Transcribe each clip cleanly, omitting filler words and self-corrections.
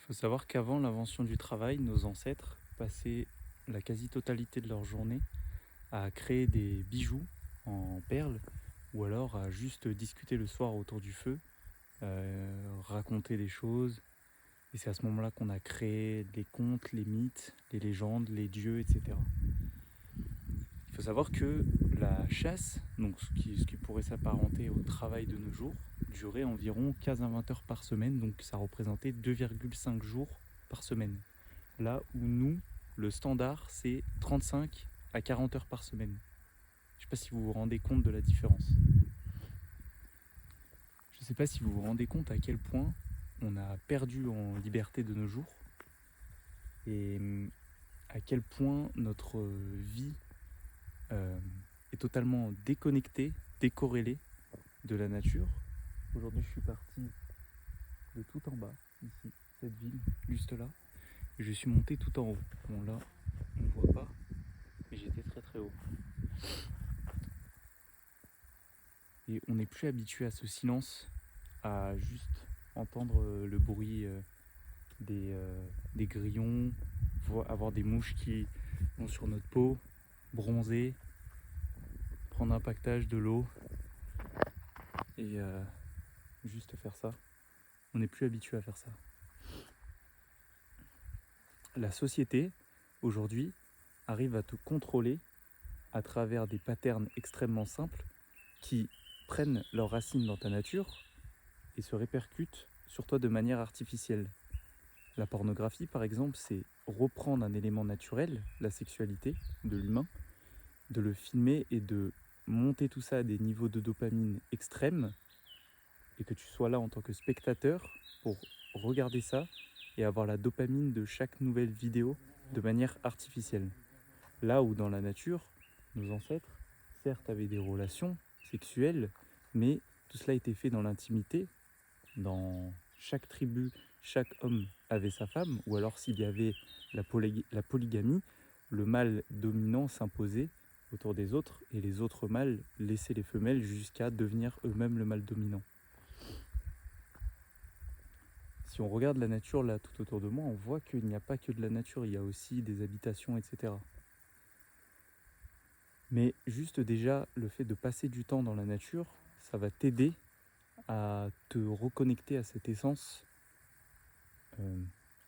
Il faut savoir qu'avant l'invention du travail, nos ancêtres passaient la quasi-totalité de leur journée à créer des bijoux en perles ou alors à juste discuter le soir autour du feu, raconter des choses. Et c'est à ce moment-là qu'on a créé les contes, les mythes, les légendes, les dieux, etc. Il faut savoir que la chasse, donc ce qui pourrait s'apparenter au travail de nos jours, durait environ 15 à 20 heures par semaine, donc ça représentait 2,5 jours par semaine. Là où nous, le standard, c'est 35 à 40 heures par semaine. Je ne sais pas si vous vous rendez compte de la différence. Je ne sais pas si vous vous rendez compte à quel point on a perdu en liberté de nos jours et à quel point notre vie est totalement déconnectée, décorrélée de la nature. Aujourd'hui, je suis parti de tout en bas, ici, cette ville, juste là, et je suis monté tout en haut. Bon, là, on ne voit pas, mais j'étais très très haut. Et on n'est plus habitué à ce silence, à juste entendre le bruit des grillons, avoir des mouches qui vont sur notre peau, bronzer, prendre un pactage de l'eau et juste faire ça. On n'est plus habitué à faire ça. La société, aujourd'hui, arrive à te contrôler à travers des patterns extrêmement simples qui prennent leurs racines dans ta nature et se répercutent sur toi de manière artificielle. La pornographie, par exemple, c'est reprendre un élément naturel, la sexualité de l'humain, de le filmer et de monter tout ça à des niveaux de dopamine extrêmes et que tu sois là en tant que spectateur pour regarder ça et avoir la dopamine de chaque nouvelle vidéo de manière artificielle. Là où dans la nature, nos ancêtres, certes, avaient des relations sexuelles, mais tout cela était fait dans l'intimité. Dans chaque tribu, chaque homme avait sa femme, ou alors s'il y avait la polygamie, le mâle dominant s'imposait autour des autres, et les autres mâles laissaient les femelles jusqu'à devenir eux-mêmes le mâle dominant. Si on regarde la nature là tout autour de moi, on voit qu'il n'y a pas que de la nature, il y a aussi des habitations, etc. Mais juste déjà, le fait de passer du temps dans la nature, ça va t'aider à te reconnecter à cette essence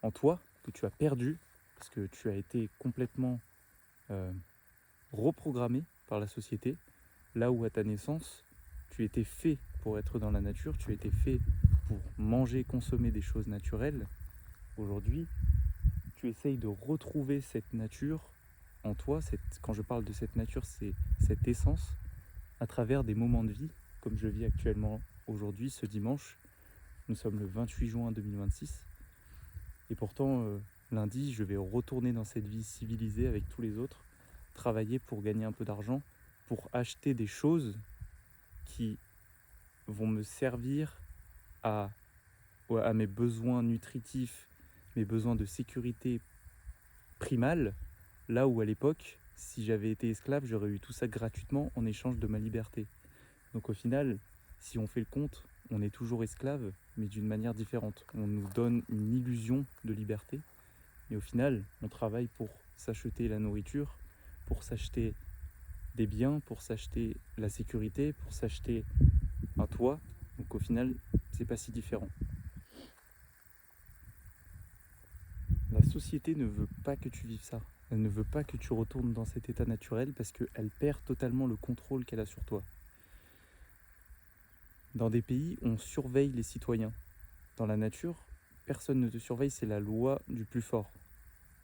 en toi que tu as perdu parce que tu as été complètement reprogrammé par la société, là où à ta naissance, tu étais fait pour être dans la nature, tu étais fait pour manger, consommer des choses naturelles. Aujourd'hui, tu essayes de retrouver cette nature en toi. Quand je parle de cette nature, c'est cette essence à travers des moments de vie, comme je vis actuellement aujourd'hui, ce dimanche. Nous sommes le 28 juin 2026. Et pourtant, lundi, je vais retourner dans cette vie civilisée avec tous les autres, travailler pour gagner un peu d'argent, pour acheter des choses qui vont me servir à mes besoins nutritifs, mes besoins de sécurité primale, là où à l'époque, si j'avais été esclave, j'aurais eu tout ça gratuitement en échange de ma liberté. Donc au final, si on fait le compte, on est toujours esclave, mais d'une manière différente. On nous donne une illusion de liberté, et au final, on travaille pour s'acheter la nourriture, pour s'acheter des biens, pour s'acheter la sécurité, pour s'acheter un toit. Donc au final, c'est pas si différent. La société ne veut pas que tu vives ça. Elle ne veut pas que tu retournes dans cet état naturel parce qu'elle perd totalement le contrôle qu'elle a sur toi. Dans des pays, on surveille les citoyens. Dans la nature, personne ne te surveille, c'est la loi du plus fort.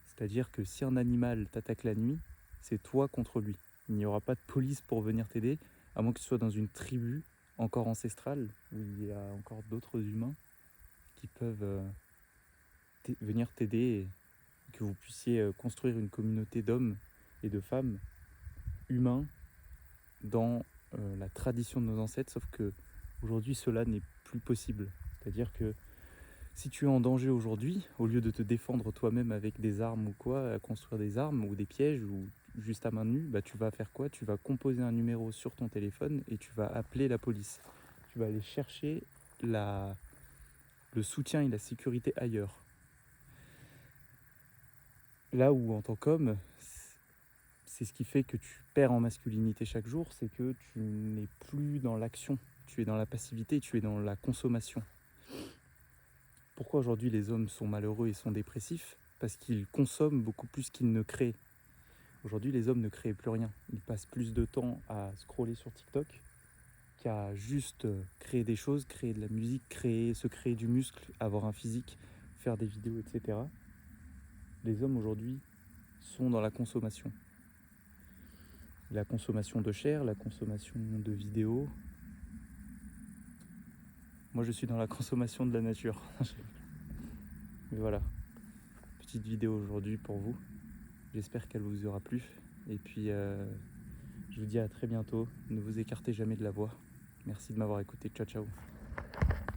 C'est-à-dire que si un animal t'attaque la nuit, c'est toi contre lui. Il n'y aura pas de police pour venir t'aider, à moins que tu sois dans une tribu encore ancestrale, où il y a encore d'autres humains qui peuvent venir t'aider et que vous puissiez construire une communauté d'hommes et de femmes humains dans la tradition de nos ancêtres, sauf que aujourd'hui cela n'est plus possible. C'est-à-dire que si tu es en danger aujourd'hui, au lieu de te défendre toi-même avec des armes ou quoi, à construire des armes ou des pièges ou juste à main nue, bah tu vas faire quoi? Tu vas composer un numéro sur ton téléphone et tu vas appeler la police. Tu vas aller chercher le soutien et la sécurité ailleurs. Là où en tant qu'homme, c'est ce qui fait que tu perds en masculinité chaque jour, c'est que tu n'es plus dans l'action, tu es dans la passivité, tu es dans la consommation. Pourquoi aujourd'hui les hommes sont malheureux et sont dépressifs? Parce qu'ils consomment beaucoup plus qu'ils ne créent. Aujourd'hui les hommes ne créent plus rien, ils passent plus de temps à scroller sur TikTok qu'à juste créer des choses, créer de la musique, se créer du muscle, avoir un physique, faire des vidéos, etc. Les hommes aujourd'hui sont dans la consommation. La consommation de chair, la consommation de vidéos. Moi je suis dans la consommation de la nature. Mais voilà, petite vidéo aujourd'hui pour vous. J'espère qu'elle vous aura plu. Et puis je vous dis à très bientôt. Ne vous écartez jamais de la voie. Merci de m'avoir écouté. Ciao ciao.